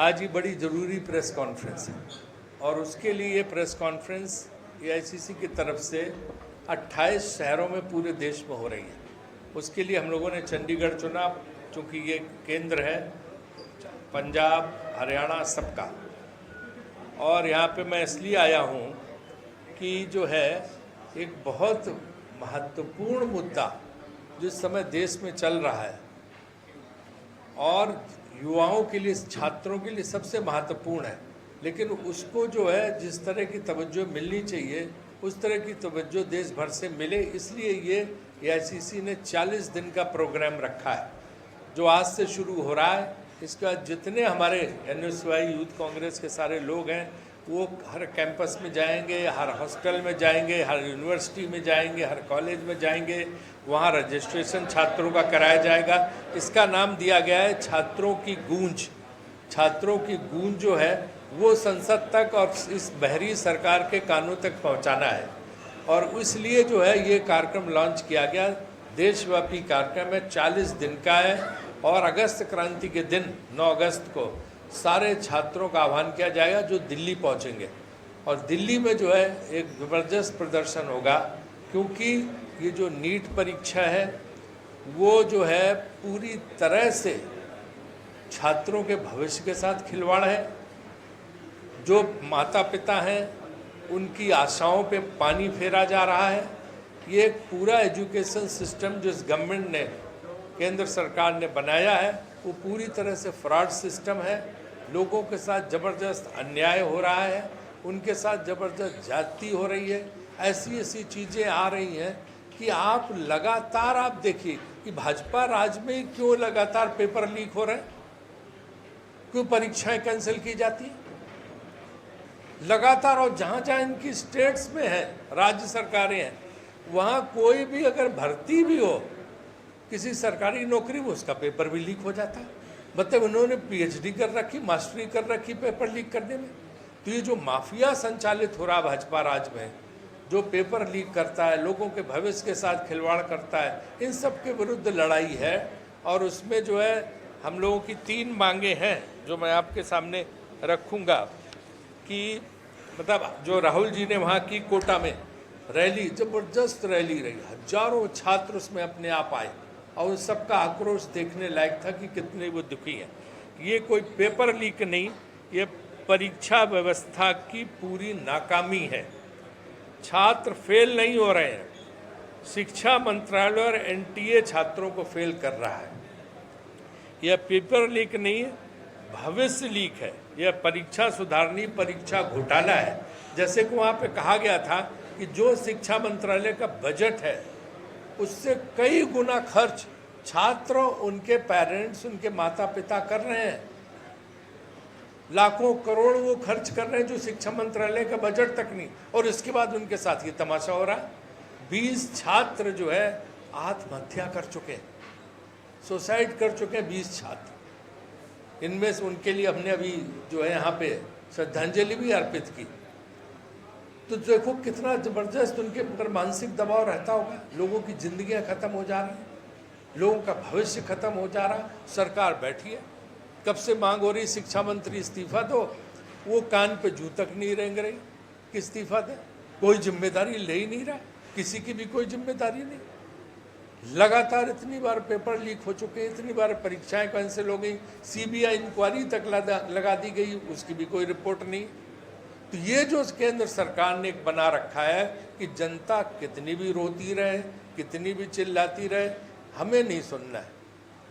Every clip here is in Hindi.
आज ये बड़ी ज़रूरी प्रेस कॉन्फ्रेंस है और उसके लिए ये प्रेस कॉन्फ्रेंस एआईसीसी की तरफ से 28 शहरों में पूरे देश में हो रही है। उसके लिए हम लोगों ने चंडीगढ़ चुना, क्योंकि ये केंद्र है पंजाब हरियाणा सबका। और यहाँ पे मैं इसलिए आया हूँ कि जो है एक बहुत महत्वपूर्ण मुद्दा जिस समय देश में चल रहा है और युवाओं के लिए, छात्रों के लिए सबसे महत्वपूर्ण है, लेकिन उसको जो है जिस तरह की तवज्जो मिलनी चाहिए उस तरह की तवज्जो देश भर से मिले, इसलिए ये एआईसीसी ने 40 दिन का प्रोग्राम रखा है जो आज से शुरू हो रहा है। इसके बाद जितने हमारे एनएसवाई यूथ कांग्रेस के सारे लोग हैं वो हर कैंपस में जाएंगे, हर हॉस्टल में जाएंगे, हर यूनिवर्सिटी में जाएंगे, हर कॉलेज में जाएंगे, वहाँ रजिस्ट्रेशन छात्रों का कराया जाएगा। इसका नाम दिया गया है छात्रों की गूंज। छात्रों की गूंज जो है वो संसद तक और इस बहरी सरकार के कानों तक पहुँचाना है और इसलिए जो है ये कार्यक्रम लॉन्च किया गया। देशव्यापी कार्यक्रम है, 40 दिन का है और अगस्त क्रांति के दिन 9 अगस्त को सारे छात्रों का आह्वान किया जाएगा जो दिल्ली पहुंचेंगे। और दिल्ली में जो है एक ज़बरदस्त प्रदर्शन होगा, क्योंकि ये जो नीट परीक्षा है वो जो है पूरी तरह से छात्रों के भविष्य के साथ खिलवाड़ है। जो माता पिता हैं उनकी आशाओं पे पानी फेरा जा रहा है। ये एक पूरा एजुकेशन सिस्टम जो इस गवर्नमेंट ने, केंद्र सरकार ने बनाया है, वो पूरी तरह से फ्रॉड सिस्टम है। लोगों के साथ ज़बरदस्त अन्याय हो रहा है, उनके साथ ज़बरदस्त जाति हो रही है। ऐसी ऐसी चीज़ें आ रही हैं कि आप लगातार आप देखिए कि भाजपा राज में क्यों लगातार पेपर लीक हो रहे हैं, क्यों परीक्षाएं कैंसिल की जाती हैं लगातार। और जहाँ जहाँ इनकी स्टेट्स में है, राज्य सरकारें हैं, वहाँ कोई भी अगर भर्ती भी हो किसी सरकारी नौकरी में, उसका पेपर भी लीक हो जाता है। मतलब उन्होंने पीएचडी कर रखी, मास्टरी कर रखी पेपर लीक करने में। तो ये जो माफिया संचालित हो रहा भाजपा राज में, जो पेपर लीक करता है, लोगों के भविष्य के साथ खिलवाड़ करता है, इन सब के विरुद्ध लड़ाई है। और उसमें जो है हम लोगों की 3 मांगे हैं जो मैं आपके सामने रखूँगा कि मतलब जो राहुल जी ने वहाँ की कोटा में रैली, ज़बरदस्त रैली रही, हजारों छात्र उसमें अपने आप आए और उन सबका आक्रोश देखने लायक था कि कितने वो दुखी हैं। ये कोई पेपर लीक नहीं, ये परीक्षा व्यवस्था की पूरी नाकामी है। छात्र फेल नहीं हो रहे हैं, शिक्षा मंत्रालय और एनटीए छात्रों को फेल कर रहा है। यह पेपर लीक नहीं है, भविष्य लीक है। यह परीक्षा सुधारनी, परीक्षा घोटाला है। जैसे कि वहाँ पे कहा गया था कि जो शिक्षा मंत्रालय का बजट है उससे कई गुना खर्च छात्र, उनके पेरेंट्स, उनके माता पिता कर रहे हैं। लाखों करोड़ वो खर्च कर रहे हैं जो शिक्षा मंत्रालय का बजट तक नहीं। और इसके बाद उनके साथ ये तमाशा हो रहा है। 20 छात्र जो है आत्महत्या कर चुके हैं, सुसाइड कर चुके हैं 20 छात्र। इनमें से उनके लिए हमने अभी जो है यहाँ पे श्रद्धांजलि भी अर्पित की। तो देखो कितना ज़बरदस्त उनके ऊपर मानसिक दबाव रहता होगा। लोगों की ज़िंदगियाँ ख़त्म हो जा रही हैं, लोगों का भविष्य ख़त्म हो जा रहा। सरकार बैठी है, कब से मांग हो रही शिक्षा मंत्री इस्तीफा दो, वो कान पे जू तक नहीं रेंग रही कि इस्तीफा दे। कोई जिम्मेदारी ले ही नहीं रहा, किसी की भी कोई जिम्मेदारी नहीं। लगातार इतनी बार पेपर लीक हो चुके हैं, इतनी बार परीक्षाएं कैंसिल हो गई, सीबीआई इंक्वायरी तक लगा दी गई, उसकी भी कोई रिपोर्ट नहीं। तो ये जो केंद्र सरकार ने एक बना रखा है कि जनता कितनी भी रोती रहे, कितनी भी चिल्लाती रहे, हमें नहीं सुनना है।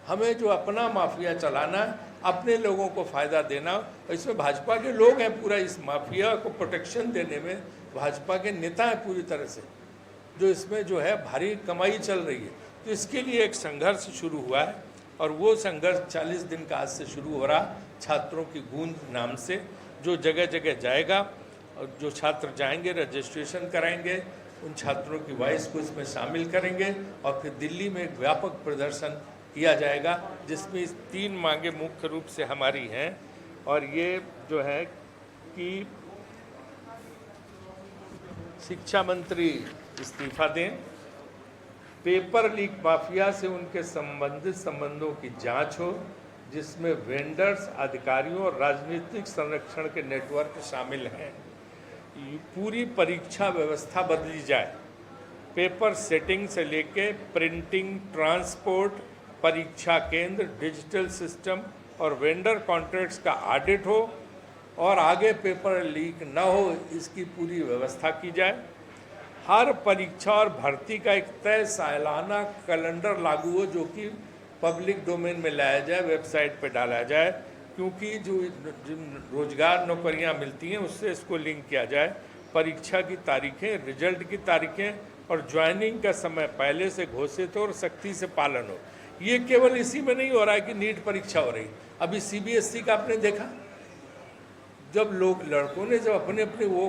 हमें जो अपना माफिया चलाना है, अपने लोगों को फ़ायदा देना। इसमें भाजपा के लोग हैं, पूरा इस माफिया को प्रोटेक्शन देने में भाजपा के नेता हैं पूरी तरह से, जो इसमें जो है भारी कमाई चल रही है। तो इसके लिए एक संघर्ष शुरू हुआ है और वो संघर्ष 40 दिन का आज से शुरू हो रहा, छात्रों की गूंज नाम से, जो जगह जगह जाएगा। और जो छात्र जाएंगे रजिस्ट्रेशन कराएंगे, उन छात्रों की वॉइस को इसमें शामिल करेंगे और फिर दिल्ली में एक व्यापक प्रदर्शन किया जाएगा जिसमें इस 3 मांगे मुख्य रूप से हमारी हैं। और ये जो है कि शिक्षा मंत्री इस्तीफा दें, पेपर लीक माफिया से उनके संबंधित संबंधों की जांच हो, जिसमें वेंडर्स, अधिकारियों और राजनीतिक संरक्षण के नेटवर्क शामिल हैं। पूरी परीक्षा व्यवस्था बदली जाए, पेपर सेटिंग से लेके प्रिंटिंग, ट्रांसपोर्ट, परीक्षा केंद्र, डिजिटल सिस्टम और वेंडर कॉन्ट्रैक्ट्स का ऑडिट हो और आगे पेपर लीक न हो, इसकी पूरी व्यवस्था की जाए। हर परीक्षा और भर्ती का एक तय सालाना कैलेंडर लागू हो, जो कि पब्लिक डोमेन में लाया जाए, वेबसाइट पर डाला जाए, क्योंकि जो रोजगार नौकरियां मिलती हैं उससे इसको लिंक किया जाए। परीक्षा की तारीखें, रिजल्ट की तारीखें और ज्वाइनिंग का समय पहले से घोषित हो और सख्ती से पालन हो। ये केवल इसी में नहीं हो रहा है कि नीट परीक्षा हो रही। अभी सीबीएसई का आपने देखा, जब लोग लड़कों ने जब अपने अपने वो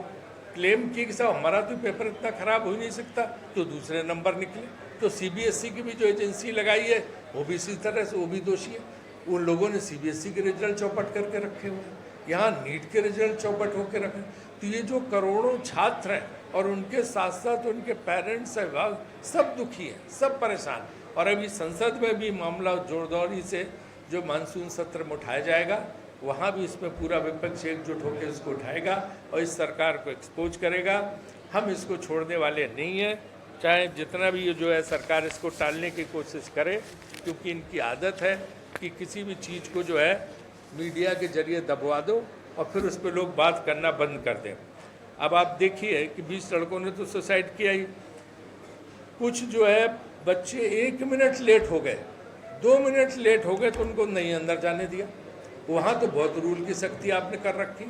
क्लेम किए कि साहब हमारा तो पेपर इतना खराब हो ही नहीं सकता, तो दूसरे नंबर निकले। तो सीबीएसई की भी जो एजेंसी लगाई है वो भी इसी तरह से वो भी दोषी है। उन लोगों ने सीबीएसई के रिजल्ट चौपट करके रखे हुए, यहाँ नीट के रिजल्ट चौपट होकर रखे। तो ये जो करोड़ों छात्र हैं और उनके साथ साथ उनके पेरेंट्स, अभिभावक, सब दुखी हैं, सब परेशान। और अभी संसद में भी मामला जोरदारी से जो मानसून सत्र में उठाया जाएगा, वहाँ भी इसमें पूरा विपक्ष एकजुट होकर इसको उठाएगा और इस सरकार को एक्सपोज करेगा। हम इसको छोड़ने वाले नहीं हैं, चाहे जितना भी ये जो है सरकार इसको टालने की कोशिश करे, क्योंकि इनकी आदत है कि किसी भी चीज़ को जो है मीडिया के जरिए दबवा दो और फिर उस पर लोग बात करना बंद कर दें। अब आप देखिए कि 20 लड़कों ने तो सुसाइड किया ही। कुछ जो है बच्चे 1 मिनट लेट हो गए, 2 मिनट लेट हो गए तो उनको नहीं अंदर जाने दिया। वहाँ तो बहुत रूल की सख्ती आपने कर रखी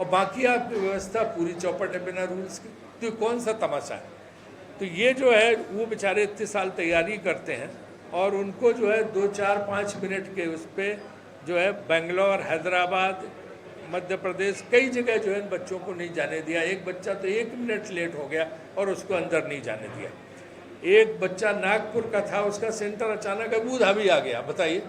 और बाकी आपकी व्यवस्था पूरी चौपट है बिना रूल्स की। तो कौन सा तमाशा है? तो ये जो है वो बेचारे इतने साल तैयारी करते हैं और उनको जो है 2, 4, 5 मिनट के उस पर जो है बेंगलोर, हैदराबाद, मध्य प्रदेश, कई जगह जो है इन बच्चों को नहीं जाने दिया। एक बच्चा तो 1 मिनट लेट हो गया और उसको अंदर नहीं जाने दिया। एक बच्चा नागपुर का था, उसका सेंटर अचानक अबू धाबी आ गया। बताइए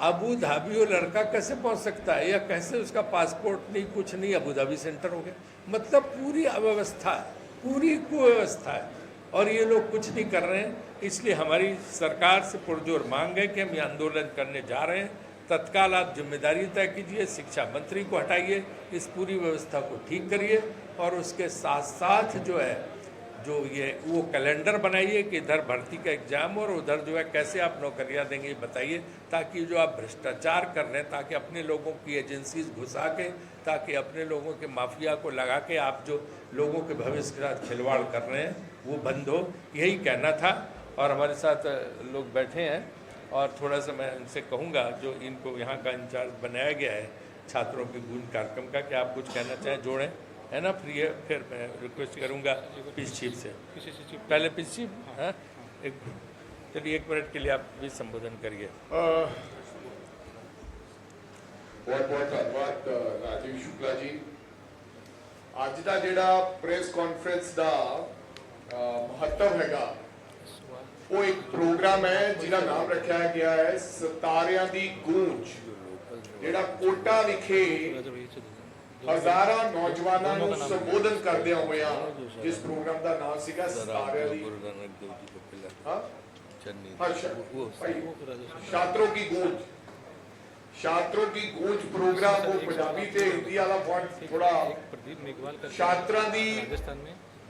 अबू धाबी वो लड़का कैसे पहुंच सकता है, या कैसे उसका पासपोर्ट नहीं, कुछ नहीं, अबू धाबी सेंटर हो गया। मतलब पूरी अव्यवस्था है, पूरी कुव्यवस्था है और ये लोग कुछ नहीं कर रहे हैं। इसलिए हमारी सरकार से पुरजोर मांग है कि हम ये आंदोलन करने जा रहे हैं। तत्काल आप जिम्मेदारी तय कीजिए, शिक्षा मंत्री को हटाइए, इस पूरी व्यवस्था को ठीक करिए और उसके साथ साथ जो है जो ये वो कैलेंडर बनाइए कि इधर भर्ती का एग्जाम और उधर जो है कैसे आप नौकरियां देंगे बताइए, ताकि जो आप भ्रष्टाचार कर रहे हैं, ताकि अपने लोगों की एजेंसीज घुसा के, ताकि अपने लोगों के माफिया को लगा के आप जो लोगों के भविष्य के साथ खिलवाड़ कर रहे हैं वो बंद हो। यही कहना था। और हमारे साथ लोग बैठे हैं और थोड़ा सा मैं इनसे कहूँगा, जो इनको यहाँ का इंचार्ज बनाया गया है छात्रों के गुण कार्यक्रम का, कि आप कुछ कहना चाहें, जोड़ें, है ना? फिर मैं रिक्वेस्ट करूंगा पीस चीफ से, पहले पीस चीफ। हाँ, चलिए 1 मिनट के लिए आप भी संबोधन करिए। बहुत बहुत धन्यवाद राजीव शुक्ला जी। आज का जिहड़ा प्रेस कॉन्फ्रेंस का महत्व हैगा, वो एक प्रोग्राम है जिहदा नाम रखा गया है सितारियां दी गूंज, जिहड़ा कोटा विखे हजारां नौजवानों को संबोधन करदे हुए जिस प्रोग्राम का नाम सीगा सितारियां दी छात्रों की गूंज। छात्रों की गूंज प्रोग्राम वो पंजाबी ते हिंदी वाला फॉन्ट थोड़ा छात्रां दी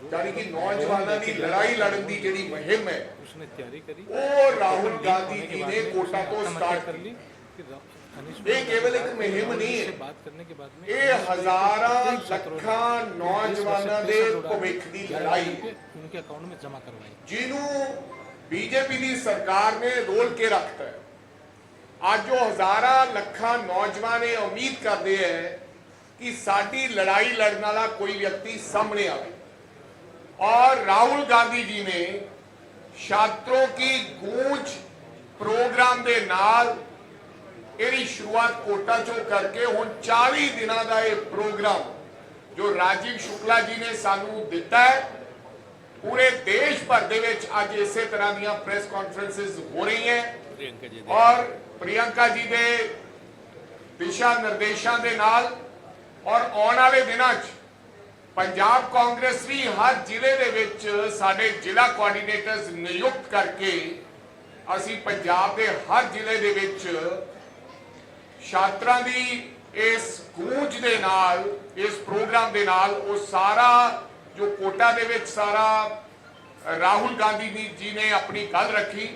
यानी कि नौजवानों की लड़ाई लड़न की जिहड़ी मुहिम है उसने तैयारी करी, वो राहुल गांधी जी ने कोटा तो स्टार्ट कर ली। ये केवल एक मुहिम नहीं है, बात करने के बाद में ये हजारां लखां नौजवानों दे भविख दी लड़ाई उनके अकाउंट में जमा करवाई, जिन्हों बीजेपी दी सरकार ने रोल के रखता है। आज जो हजारां लखां नौजवान उम्मीद करते हैं कि साडी लड़ाई लड़ने वाला कोई व्यक्ति सामने आए, और राहुल गांधी जी ने छात्रों की गूंज प्रोग्राम दे नाल एरी शुरुआत कोटा चो करके हुण 40 दिनों का यह प्रोग्राम जो राजीव शुक्ला जी ने सानू दिता है, पूरे देश भर दे विच अज इसे तरह दी प्रेस कॉन्फ्रेंसिस हो रही हैं और प्रियंका जी के दिशा निर्देशों के नाल और आने वाले दिनों पंजाब कांग्रेस भी हर जिले दे विच साडे जिला कोआर्डीनेटर्स नियुक्त करके ਅਸੀਂ ਪੰਜਾਬ ਦੇ ਹਰ ਜ਼ਿਲ੍ਹੇ ਦੇ ਵਿੱਚ ਛਾਤਰਾਂ ਦੀ ਇਸ ਗੂੰਜ ਦੇ ਨਾਲ, ਇਸ ਪ੍ਰੋਗਰਾਮ ਦੇ ਨਾਲ ਉਹ ਸਾਰਾ ਜੋ ਕੋਟਾ ਦੇ ਵਿੱਚ ਸਾਰਾ ਰਾਹੁਲ ਗਾਂਧੀ ਜੀ ਨੇ ਆਪਣੀ ਗੱਲ ਰੱਖੀ,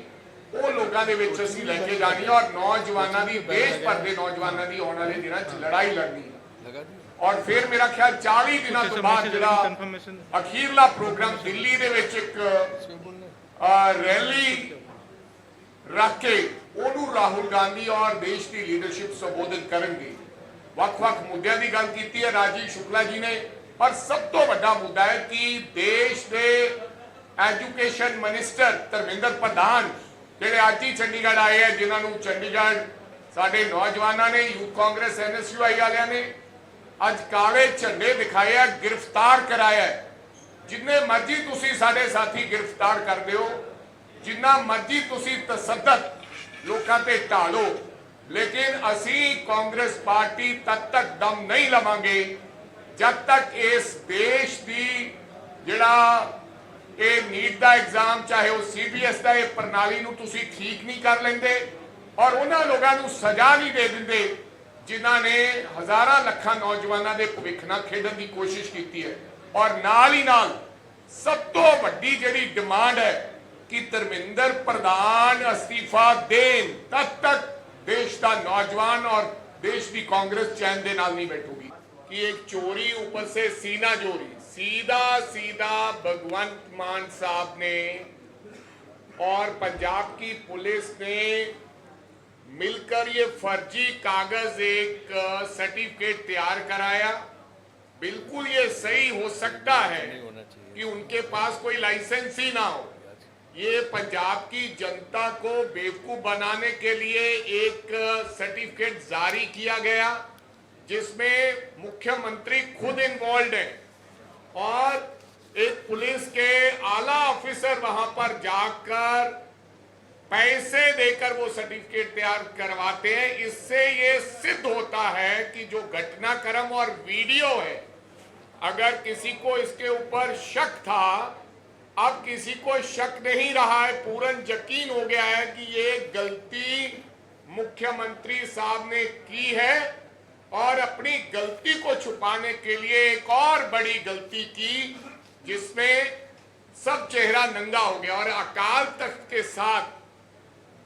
ਉਹ ਲੋਕਾਂ ਦੇ ਵਿੱਚ ਅਸੀਂ ਲੈ ਕੇ ਜਾਣੀ ਹੈ ਔਰ ਨੌਜਵਾਨਾਂ ਦੀ, ਦੇਸ਼ ਭਰ ਦੇ ਨੌਜਵਾਨਾਂ ਦੀ ਆਉਣ ਵਾਲੇ ਦਿਨਾਂ 'ਚ ਲੜਾਈ ਲੜਨੀ ਹੈ। ਔਰ ਫਿਰ ਮੇਰਾ ਖਿਆਲ 40 ਦਿਨਾਂ ਤੋਂ ਬਾਅਦ ਜਿਹੜਾ ਅਖੀਰਲਾ ਪ੍ਰੋਗਰਾਮ ਦਿੱਲੀ ਦੇ ਵਿੱਚ ਇੱਕ ਰੈਲੀ ਰੱਖ ਕੇ ਉਹਨੂੰ ਰਾਹੁਲ ਗਾਂਧੀ ਔਰ ਦੇਸ਼ ਦੀ ਲੀਡਰਸ਼ਿਪ ਸੰਬੋਧਨ ਕਰਨਗੇ। ਵੱਖ-ਵੱਖ ਮੁੱਦਿਆਂ ਦੀ ਗੱਲ ਕੀਤੀ ਹੈ ਰਾਜੀਵ ਸ਼ੁਕਲਾ ਜੀ ਨੇ, ਪਰ ਸਭ ਤੋਂ ਵੱਡਾ ਮੁੱਦਾ ਹੈ ਕਿ ਦੇਸ਼ ਦੇ ਐਜੂਕੇਸ਼ਨ ਮਿਨਿਸਟਰ ਧਰਮਿੰਦਰ ਪ੍ਰਧਾਨ ਜਿਹੜੇ ਅੱਜ ਹੀ ਚੰਡੀਗੜ੍ਹ ਆਏ ਹੈ, ਜਿਨ੍ਹਾਂ ਨੂੰ ਚੰਡੀਗੜ੍ਹ ਸਾਡੇ ਨੌਜਵਾਨਾਂ ਨੇ, ਯੂਥ ਕਾਂਗਰਸ NSUI ਵਾਲਿਆਂ ਨੇ ਅੱਜ ਕਾਲੇ ਝੰਡੇ ਦਿਖਾਏ ਆ, ਗ੍ਰਿਫਤਾਰ ਕਰਾਇਆ। ਜਿੰਨੇ ਮਰਜ਼ੀ ਤੁਸੀਂ ਸਾਡੇ ਸਾਥੀ ਗ੍ਰਿਫਤਾਰ ਕਰਦੇ ਹੋ, ਜਿੰਨਾ ਮਰਜ਼ੀ ਤੁਸੀਂ ਤਸੱਦਦ ਲੋਕਾਂ ਤੇ ਢਾਲੋ, ਲੇਕਿਨ ਅਸੀਂ ਕਾਂਗਰਸ ਪਾਰਟੀ ਤਦ ਤੱਕ ਦਮ ਨਹੀਂ ਲਵਾਂਗੇ ਜਦ ਤੱਕ ਇਸ ਦੇਸ਼ ਦੀ ਜਿਹੜਾ ਇਹ ਨੀਟ ਦਾ ਐਗਜ਼ਾਮ, ਚਾਹੇ ਉਹ CBS ਦਾ, ਇਹ ਪ੍ਰਣਾਲੀ ਨੂੰ ਤੁਸੀਂ ਠੀਕ ਨਹੀਂ ਕਰ ਲੈਂਦੇ ਔਰ ਉਹਨਾਂ ਲੋਕਾਂ ਨੂੰ ਸਜ਼ਾ ਨਹੀਂ ਦੇ ਦਿੰਦੇ ਜਿਨ੍ਹਾਂ ਨੇ ਹਜ਼ਾਰਾਂ ਲੱਖਾਂ ਨੌਜਵਾਨਾਂ ਦੇ ਭਵਿੱਖ ਨਾਲ ਖੇਡਣ ਦੀ ਕੋਸ਼ਿਸ਼ ਕੀਤੀ ਹੈ। ਔਰ ਨਾਲ ਹੀ ਨਾਲ ਸਭ ਤੋਂ ਵੱਡੀ ਜਿਹੜੀ ਡਿਮਾਂਡ ਹੈ ਕਿ ਧਰਮਿੰਦਰ ਪ੍ਰਧਾਨ ਅਸਤੀਫਾ ਦੇਣ, ਤਦ ਤੱਕ देश का नौजवान और देश की कांग्रेस चैन के नाल नहीं बैठूगी। कि एक चोरी ऊपर से सीना चोरी, सीधा सीधा भगवंत मान साहब ने और पंजाब की पुलिस ने मिलकर ये फर्जी कागज एक सर्टिफिकेट तैयार कराया। बिल्कुल ये सही हो सकता है कि उनके पास कोई लाइसेंस ही ना हो। ये पंजाब की जनता को बेवकूफ बनाने के लिए एक सर्टिफिकेट जारी किया गया जिसमें मुख्यमंत्री खुद इन्वॉल्व है और एक पुलिस के आला ऑफिसर वहां पर जाकर पैसे देकर वो सर्टिफिकेट तैयार करवाते हैं। इससे ये सिद्ध होता है कि जो घटनाक्रम और वीडियो है, अगर किसी को इसके ऊपर शक था, अब किसी को शक नहीं रहा है, पूर्ण यकीन हो गया है कि ये गलती मुख्यमंत्री साहब ने की है और अपनी गलती को छुपाने के लिए एक और बड़ी गलती की जिसमें सब चेहरा नंगा हो गया। और अकाल तख्त के साथ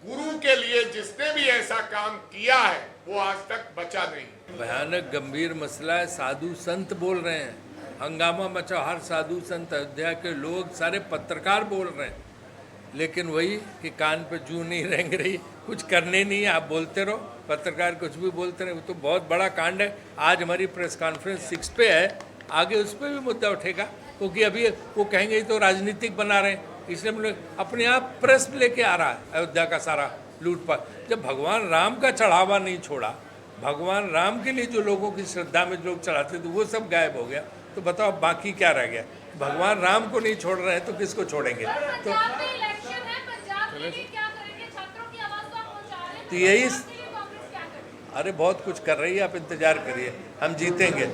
गुरु के लिए जिसने भी ऐसा काम किया है वो आज तक बचा नहीं। भयानक गंभीर मसला है, साधु संत बोल रहे हैं, हंगामा मचा, हर साधु संत, अयोध्या के लोग, सारे पत्रकार बोल रहे हैं, लेकिन वही कि कान पे जूं नहीं रेंग रही, कुछ करने नहीं है, आप बोलते रहो, पत्रकार कुछ भी बोलते रहे। वो तो बहुत बड़ा कांड है। आज हमारी प्रेस कॉन्फ्रेंस 6 पे है, आगे उस पर भी मुद्दा उठेगा, क्योंकि अभी वो कहेंगे तो राजनीतिक बना रहे हैं, इसलिए हम लोग अपने आप प्रेस लेके आ रहा है अयोध्या का सारा लूटपाट। जब भगवान राम का चढ़ावा नहीं छोड़ा, भगवान राम के लिए जो लोगों की श्रद्धा में लोग चढ़ाते थे वो सब गायब हो गया, तो बताओ बाकी क्या रह गया? भगवान राम को नहीं छोड़ रहे हैं तो किसको छोड़ेंगे? तो यही, अरे बहुत कुछ कर रही है, आप इंतजार करिए, हम जीतेंगे।